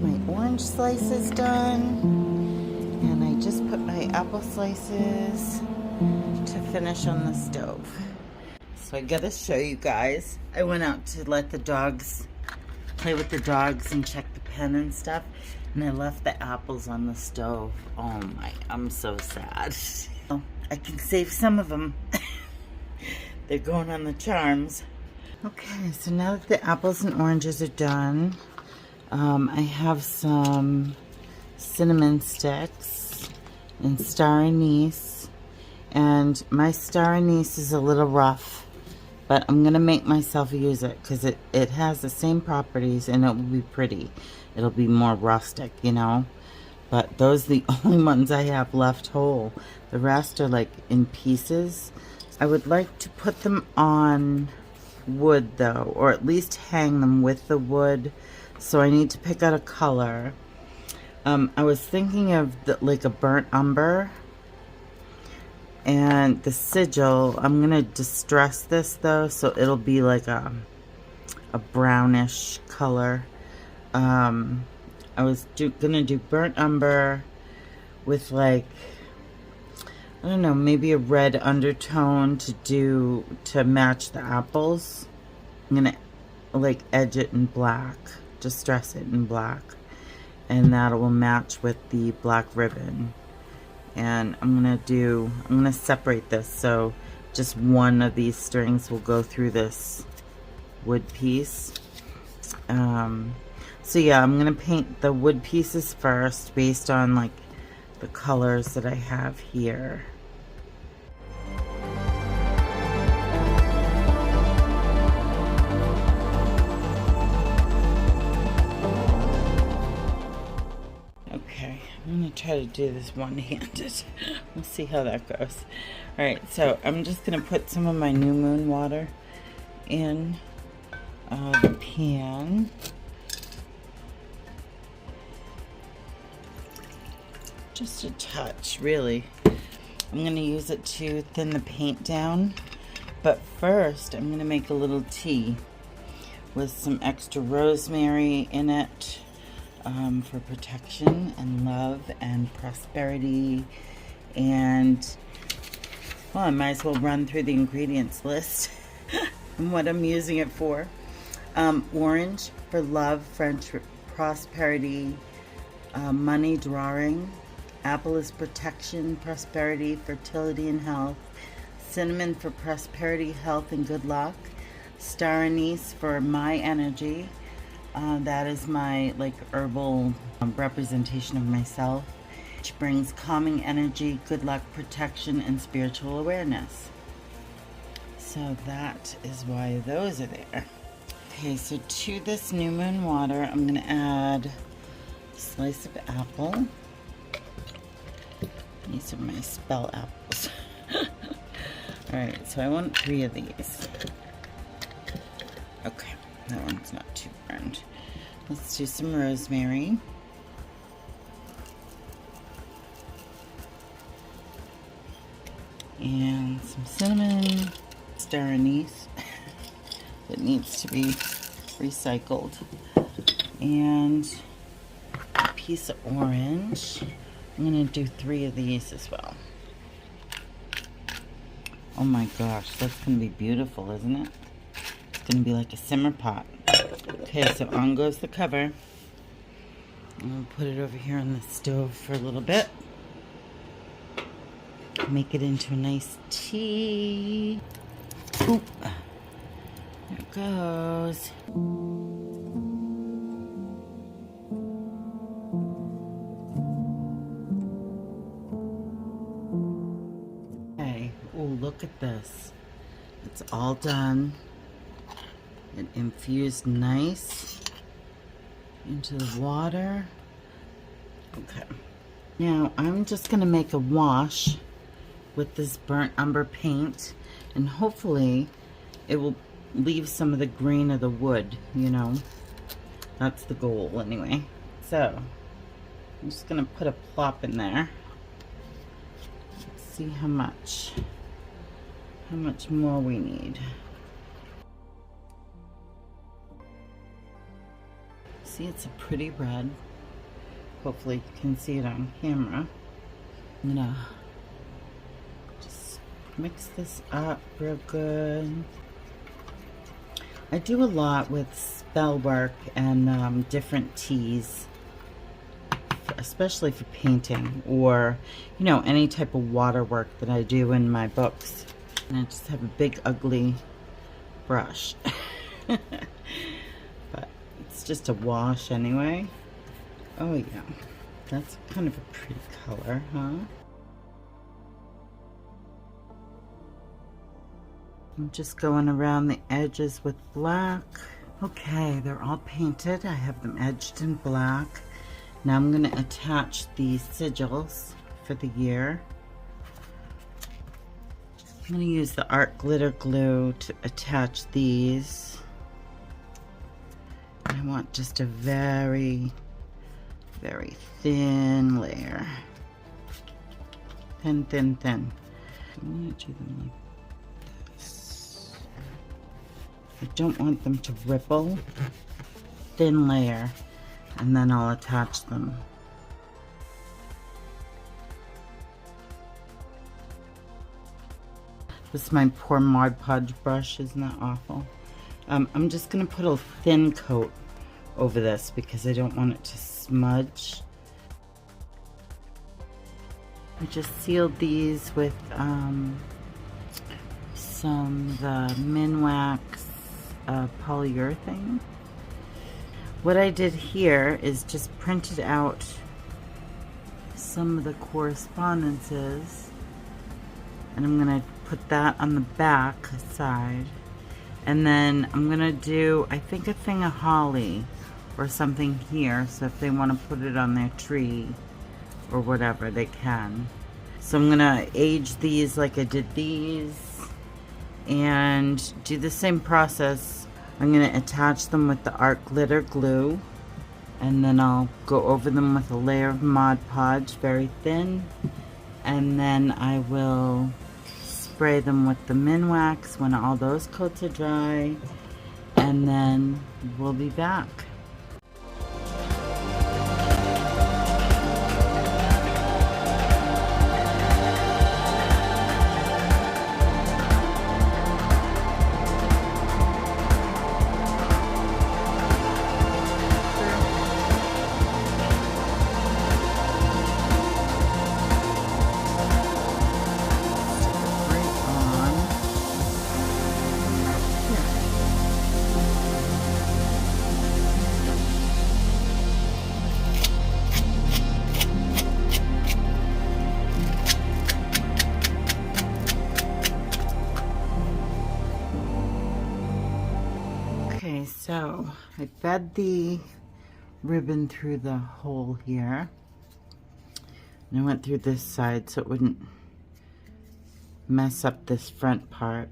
my orange slices done, and I just put my apple slices to finish on the stove. So I gotta show you guys. I went out to let the dogs play with the dogs and check the pen and stuff, and I left the apples on the stove. Oh my, I'm so sad. I can save some of them. They're going on the charms. Okay, so now that the apples and oranges are done, I have some cinnamon sticks and star anise, and my star anise is a little rough, but I'm gonna make myself use it because it has the same properties and it will be pretty. It'll be more rustic, you know, but those are the only ones I have left whole. The rest are like in pieces. I would like to put them on wood though, or at least hang them with the wood. So I need to pick out a color. I was thinking of like a burnt umber, and the sigil, I'm gonna distress this though, so it'll be like a brownish color. I was gonna do burnt umber with like, I don't know, maybe a red undertone to match the apples. I'm gonna like edge it in black, distress it in black, and that will match with the black ribbon. And I'm gonna separate this, so just one of these strings will go through this wood piece. So yeah, I'm gonna paint the wood pieces first based on like the colors that I have here. Okay, I'm gonna try to do this one-handed. We'll see how that goes. Alright, so I'm just gonna put some of my new moon water in the pan. Just a touch, really. I'm going to use it to thin the paint down. But first, I'm going to make a little tea with some extra rosemary in it for protection and love and prosperity. And, well, I might as well run through the ingredients list and what I'm using it for. Orange for love, French prosperity, money drawing. Apple is protection, prosperity, fertility, and health. Cinnamon for prosperity, health, and good luck. Star anise for my energy. That is my like herbal representation of myself, which brings calming energy, good luck, protection, and spiritual awareness. So that is why those are there. Okay, so to this new moon water, I'm going to add a slice of apple. These are my spell apples. Alright, so I want 3 of these. Okay, that one's not too burned. Let's do some rosemary. And some cinnamon. Star anise that needs to be recycled. And a piece of orange. I'm going to do 3 of these as well. Oh my gosh, that's going to be beautiful, isn't it? It's going to be like a simmer pot. Okay, so on goes the cover. I'm going to put it over here on the stove for a little bit. Make it into a nice tea. Oop. There it goes. Oh, look at this. It's all done. It infused nice into the water. Okay. Now I'm just going to make a wash with this burnt umber paint, and hopefully it will leave some of the green of the wood, you know. That's the goal anyway. So I'm just going to put a plop in there. Let's see how much more we need. See, it's a pretty red. Hopefully you can see it on camera. I'm gonna just mix this up real good. I do a lot with spell work and different teas, especially for painting or, you know, any type of water work that I do in my books. And I just have a big ugly brush. But it's just a wash anyway. Oh yeah, that's kind of a pretty color, huh? I'm just going around the edges with black. Okay, they're all painted. I have them edged in black. Now I'm going to attach the sigils for the year. I'm going to use the art glitter glue to attach these. I want just a very, very thin layer. Thin, thin, thin. I'm going to do them like this. I don't want them to ripple. Thin layer, and then I'll attach them. This is my poor Mod Podge brush, isn't that awful? I'm just going to put a thin coat over this because I don't want it to smudge. I just sealed these with some of the Minwax polyurethane. What I did here is just printed out some of the correspondences, and I'm going to put that on the back side, and then I'm going to do, I think, a thing of holly or something here, so if they want to put it on their tree or whatever, they can. So I'm going to age these like I did these and do the same process. I'm going to attach them with the art glitter glue, and then I'll go over them with a layer of Mod Podge, very thin, and then I will spray them with the Minwax when all those coats are dry, and then we'll be back. Okay, so I fed the ribbon through the hole here, and I went through this side so it wouldn't mess up this front part.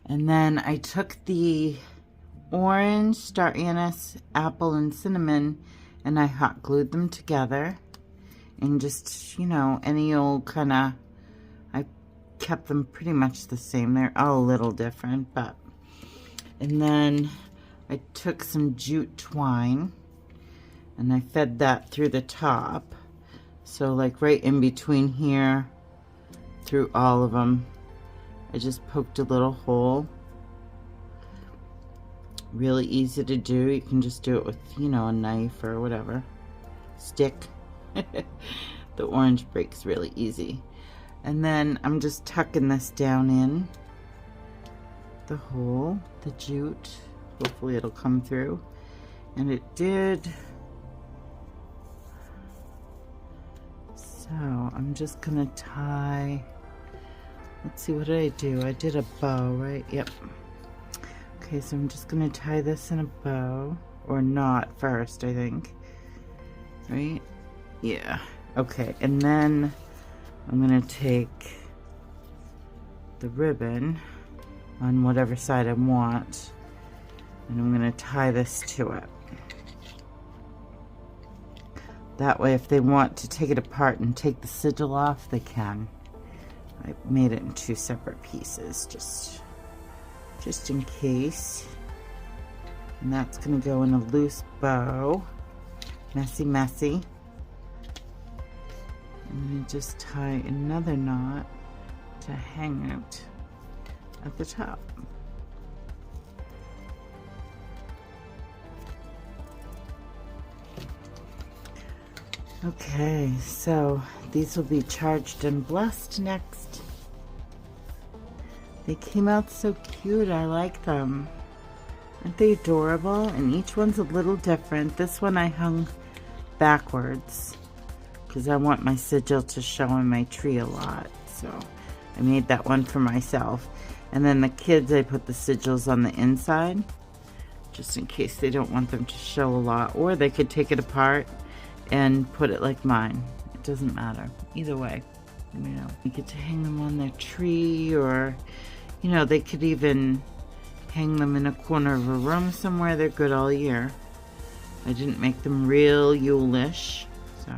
And then I took the orange, star anise, apple, and cinnamon, and I hot glued them together, and just, you know, any old kind of, I kept them pretty much the same. They're all a little different, but. And then I took some jute twine and I fed that through the top. So like right in between here, through all of them, I just poked a little hole. Really easy to do. You can just do it with, you know, a knife or whatever. Stick. The orange breaks really easy. And then I'm just tucking this down in the hole, the jute. Hopefully it'll come through, and it did. So I'm just gonna tie, let's see, what did I do? I did a bow, right? Yep. Okay, so I'm just gonna tie this in a bow, or knot first, I think, right? Yeah. Okay, and then I'm gonna take the ribbon on whatever side I want, and I'm going to tie this to it. That way if they want to take it apart and take the sigil off, they can. I made it in two separate pieces just in case. And that's going to go in a loose bow. messy, messy. I'm going to just tie another knot to hang it at the top. Okay, so these will be charged and blessed next. They came out so cute. I like them. Aren't they adorable? And each one's a little different. This one I hung backwards because I want my sigil to show on my tree a lot. So I made that one for myself. And then the kids, I put the sigils on the inside just in case they don't want them to show a lot. Or they could take it apart and put it like mine. It doesn't matter. Either way, you know, you get to hang them on their tree, or, you know, they could even hang them in a corner of a room somewhere. They're good all year. I didn't make them real Yule-ish, so.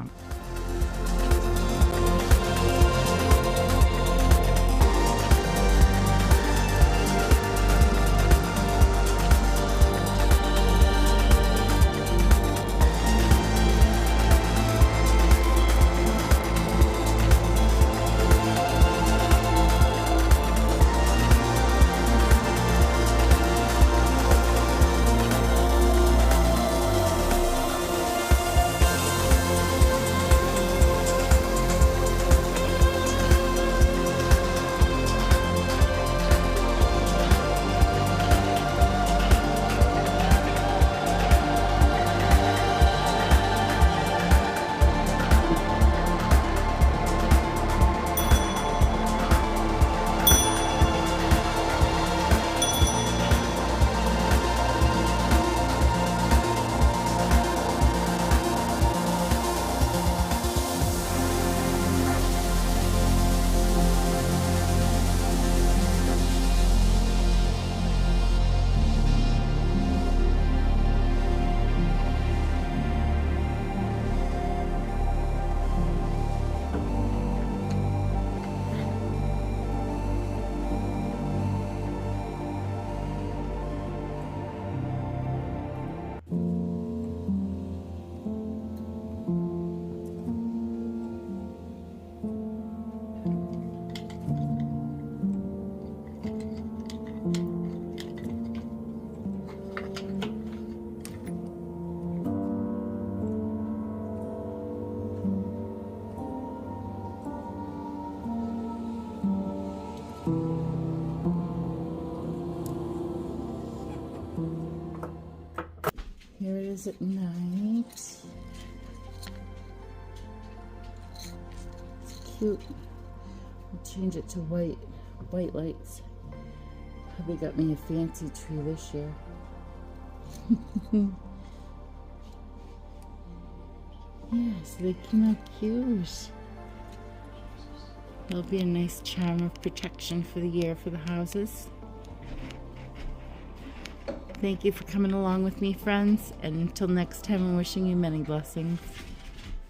Here it is at night. It's cute. I'll change it to white lights. Probably got me a fancy tree this year. Yeah, so they came out cute. It'll be a nice charm of protection for the year for the houses. Thank you for coming along with me, friends, and until next time, I'm wishing you many blessings.